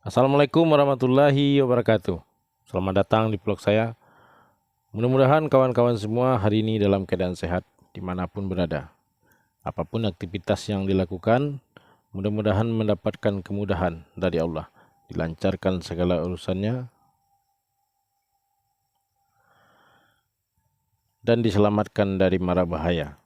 Assalamualaikum warahmatullahi wabarakatuh. Selamat datang di vlog saya. Mudah-mudahan kawan-kawan semua hari ini dalam keadaan sehat dimanapun berada. Apapun aktivitas yang dilakukan, mudah-mudahan mendapatkan kemudahan dari Allah. Dilancarkan segala urusannya dan diselamatkan dari mara bahaya.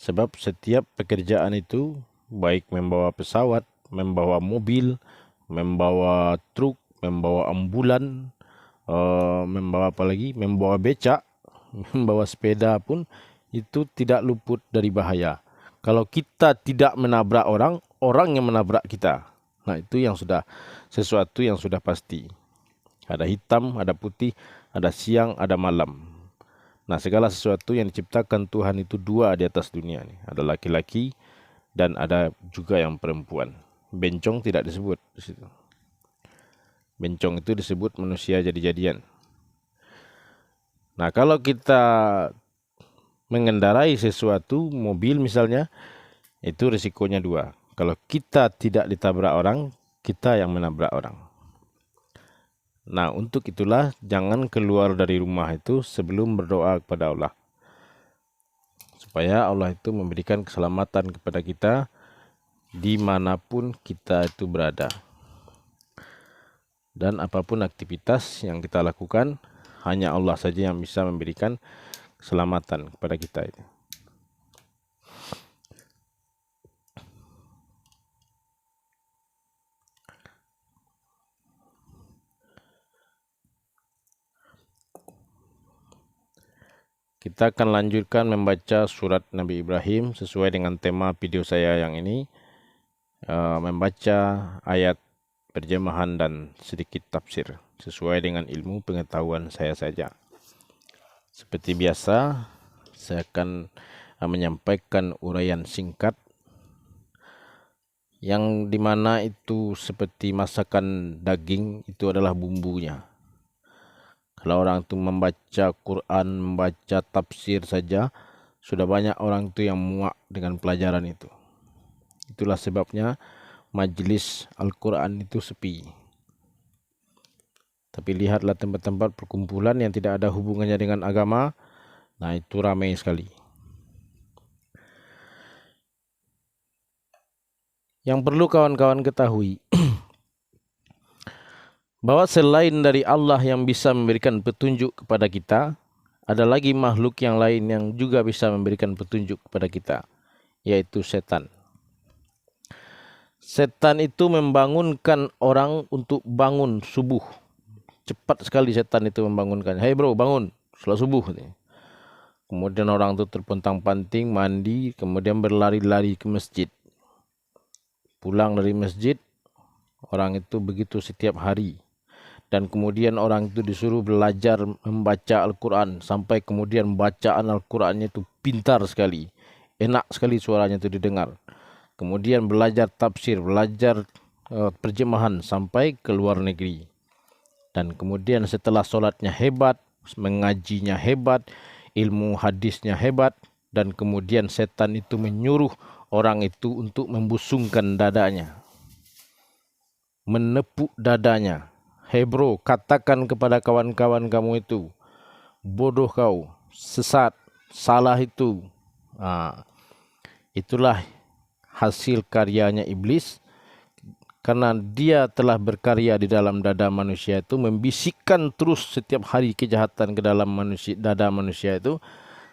Sebab setiap pekerjaan itu, baik membawa pesawat, membawa mobil, membawa truk, membawa ambulan, membawa apa lagi, membawa becak, membawa sepeda pun itu tidak luput dari bahaya. Kalau kita tidak menabrak orang, orang yang menabrak kita. Nah, itu yang sudah sesuatu yang sudah pasti. Ada hitam, ada putih, ada siang, ada malam. Nah, segala sesuatu yang diciptakan Tuhan itu dua di atas dunia ini. Ada laki-laki dan ada juga yang perempuan. Bencong tidak disebut di situ. Bencong itu disebut manusia jadi-jadian. Nah, kalau kita mengendarai sesuatu, mobil misalnya, itu risikonya dua. Kalau kita tidak ditabrak orang, kita yang menabrak orang. Nah, untuk itulah jangan keluar dari rumah itu sebelum berdoa kepada Allah. Supaya Allah itu memberikan keselamatan kepada kita dimanapun kita itu berada. Dan apapun aktivitas yang kita lakukan, hanya Allah saja yang bisa memberikan keselamatan kepada kita itu. Kita akan lanjutkan membaca surat Nabi Ibrahim sesuai dengan tema video saya yang ini, membaca ayat terjemahan dan sedikit tafsir sesuai dengan ilmu pengetahuan saya saja. Seperti biasa, saya akan menyampaikan uraian singkat yang dimana itu seperti masakan daging, itu adalah bumbunya. Kalau orang itu membaca Quran, membaca tafsir saja, sudah banyak orang itu yang muak dengan pelajaran itu. Itulah sebabnya majelis Al-Quran itu sepi. Tapi lihatlah tempat-tempat perkumpulan yang tidak ada hubungannya dengan agama, nah itu ramai sekali. Yang perlu kawan-kawan ketahui, bahwa selain dari Allah yang bisa memberikan petunjuk kepada kita, ada lagi makhluk yang lain yang juga bisa memberikan petunjuk kepada kita, yaitu setan. Setan itu membangunkan orang untuk bangun subuh. Cepat sekali setan itu membangunkan. Hai bro, bangun, sholat subuh. Kemudian orang itu terpontang-panting, mandi, kemudian berlari-lari ke masjid. Pulang dari masjid, orang itu begitu setiap hari. Dan kemudian orang itu disuruh belajar membaca Al-Quran. Sampai kemudian bacaan Al-Qurannya itu pintar sekali. Enak sekali suaranya itu didengar. Kemudian belajar tafsir, belajar terjemahan sampai ke luar negeri. Dan kemudian setelah sholatnya hebat, mengajinya hebat, ilmu hadisnya hebat. Dan kemudian setan itu menyuruh orang itu untuk membusungkan dadanya. Menepuk dadanya. Hei bro, katakan kepada kawan-kawan kamu itu, bodoh kau, sesat, salah itu. Itulah hasil karyanya iblis, karena dia telah berkarya di dalam dada manusia itu, membisikkan terus setiap hari kejahatan ke dalam dada manusia itu,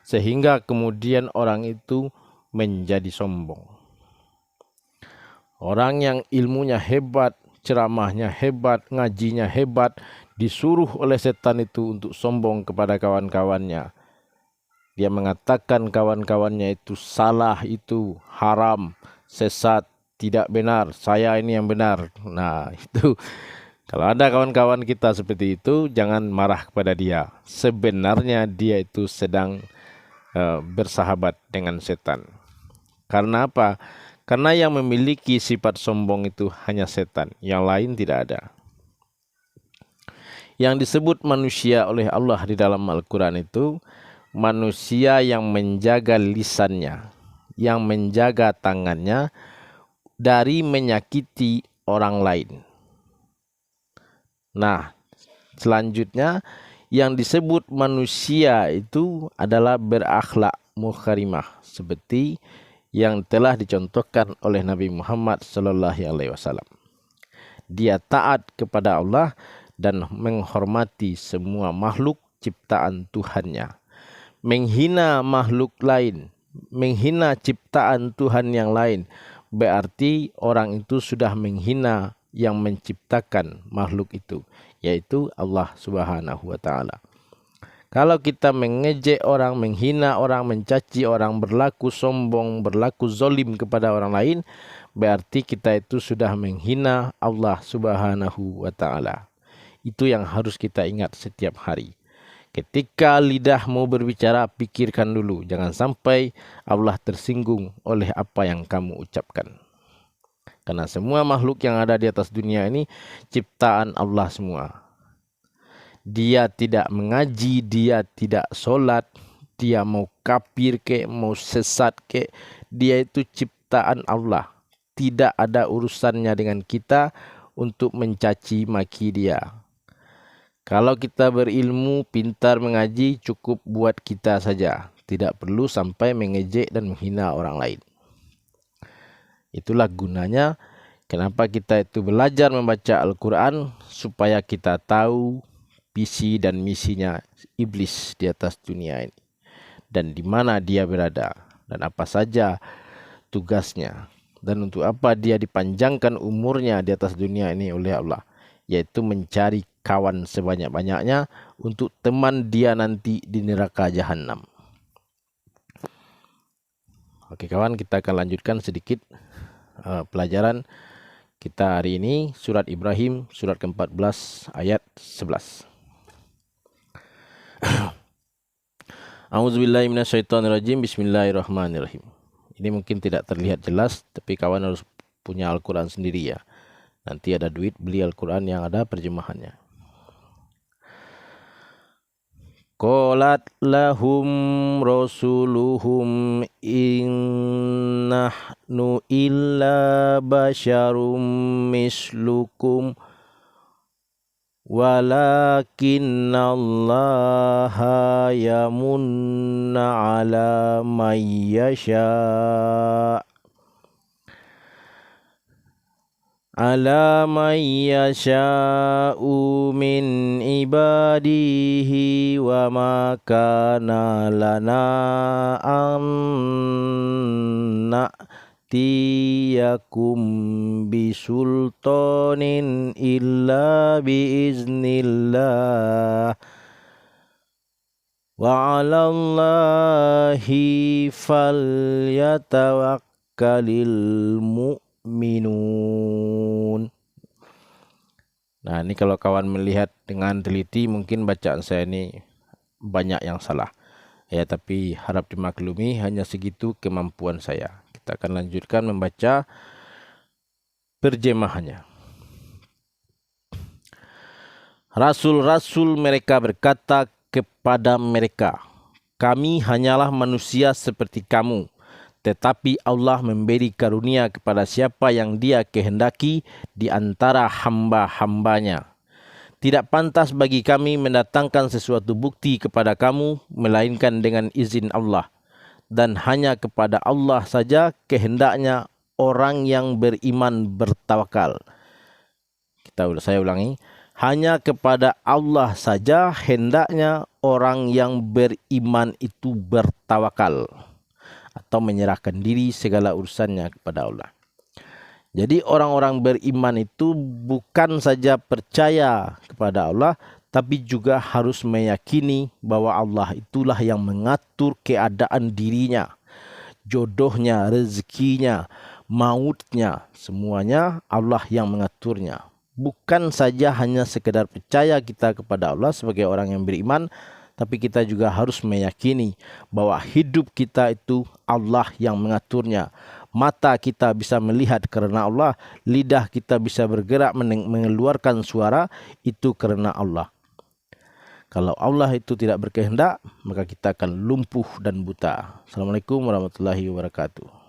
sehingga kemudian orang itu menjadi sombong. Orang yang ilmunya hebat, ceramahnya hebat, ngajinya hebat, disuruh oleh setan itu untuk sombong kepada kawan-kawannya. Dia mengatakan kawan-kawannya itu salah, itu haram, sesat, tidak benar, saya ini yang benar. Nah, itu kalau ada kawan-kawan kita seperti itu, jangan marah kepada dia. Sebenarnya dia itu sedang bersahabat dengan setan. Karena apa? Karena yang memiliki sifat sombong itu hanya setan, yang lain tidak ada. Yang disebut manusia oleh Allah di dalam Al-Quran itu, manusia yang menjaga lisannya, yang menjaga tangannya dari menyakiti orang lain. Nah, selanjutnya yang disebut manusia itu adalah berakhlak mukarimah seperti yang telah dicontohkan oleh Nabi Muhammad sallallahu alaihi wasallam. Dia taat kepada Allah dan menghormati semua makhluk ciptaan Tuhannya. Menghina makhluk lain, menghina ciptaan Tuhan yang lain, berarti orang itu sudah menghina yang menciptakan makhluk itu, yaitu Allah Subhanahu wa taala. Kalau kita mengejek orang, menghina orang, mencaci orang, berlaku sombong, berlaku zolim kepada orang lain, berarti kita itu sudah menghina Allah Subhanahu wa taala. Itu yang harus kita ingat setiap hari. Ketika lidah mau berbicara, pikirkan dulu. Jangan sampai Allah tersinggung oleh apa yang kamu ucapkan. Karena semua makhluk yang ada di atas dunia ini ciptaan Allah semua. Dia tidak mengaji, dia tidak sholat, dia mau kafir ke, mau sesat ke, dia itu ciptaan Allah. Tidak ada urusannya dengan kita untuk mencaci maki dia. Kalau kita berilmu, pintar mengaji, cukup buat kita saja. Tidak perlu sampai mengejek dan menghina orang lain. Itulah gunanya kenapa kita itu belajar membaca Al-Quran, supaya kita tahu visi dan misinya iblis di atas dunia ini. Dan di mana dia berada. Dan apa saja tugasnya. Dan untuk apa dia dipanjangkan umurnya di atas dunia ini oleh Allah. Yaitu mencari kawan sebanyak-banyaknya untuk teman dia nanti di neraka jahanam. Oke kawan, kita akan lanjutkan sedikit pelajaran kita hari ini. Surat Ibrahim, surat ke-14 ayat 11. A'udzubillahi minasyaitonirrajim. Bismillahirrahmanirrahim. Ini mungkin tidak terlihat jelas, tapi kawan harus punya Al-Quran sendiri ya. Nanti ada duit beli Al-Quran yang ada terjemahannya. Qalat lahum rasuluhum innahnu illa basyarum mislukum walakinallaha yamunna ala man yasha' ala man yasha'u min ibadihi wa ma kana lana an na'tiyakum bisultanin illa biiznillah wa 'alallahi falyatawakkalil mu'minun. Nah, ini kalau kawan melihat dengan teliti mungkin bacaan saya ini banyak yang salah. Ya, tapi harap dimaklumi, hanya segitu kemampuan saya. Kita akan lanjutkan membaca terjemahannya. Rasul-rasul mereka berkata kepada mereka, kami hanyalah manusia seperti kamu. Tetapi Allah memberi karunia kepada siapa yang Dia kehendaki di antara hamba-hambanya. Tidak pantas bagi kami mendatangkan sesuatu bukti kepada kamu, melainkan dengan izin Allah. Dan hanya kepada Allah saja kehendaknya orang yang beriman bertawakal. Saya ulangi. Hanya kepada Allah saja hendaknya orang yang beriman itu bertawakal. Atau menyerahkan diri segala urusannya kepada Allah. Jadi orang-orang beriman itu bukan saja percaya kepada Allah, tapi juga harus meyakini bahwa Allah itulah yang mengatur keadaan dirinya, jodohnya, rezekinya, mautnya, semuanya Allah yang mengaturnya. Bukan saja hanya sekedar percaya kita kepada Allah sebagai orang yang beriman, tapi kita juga harus meyakini bahwa hidup kita itu Allah yang mengaturnya. Mata kita bisa melihat karena Allah, lidah kita bisa bergerak mengeluarkan suara, itu karena Allah. Kalau Allah itu tidak berkehendak, maka kita akan lumpuh dan buta. Assalamualaikum warahmatullahi wabarakatuh.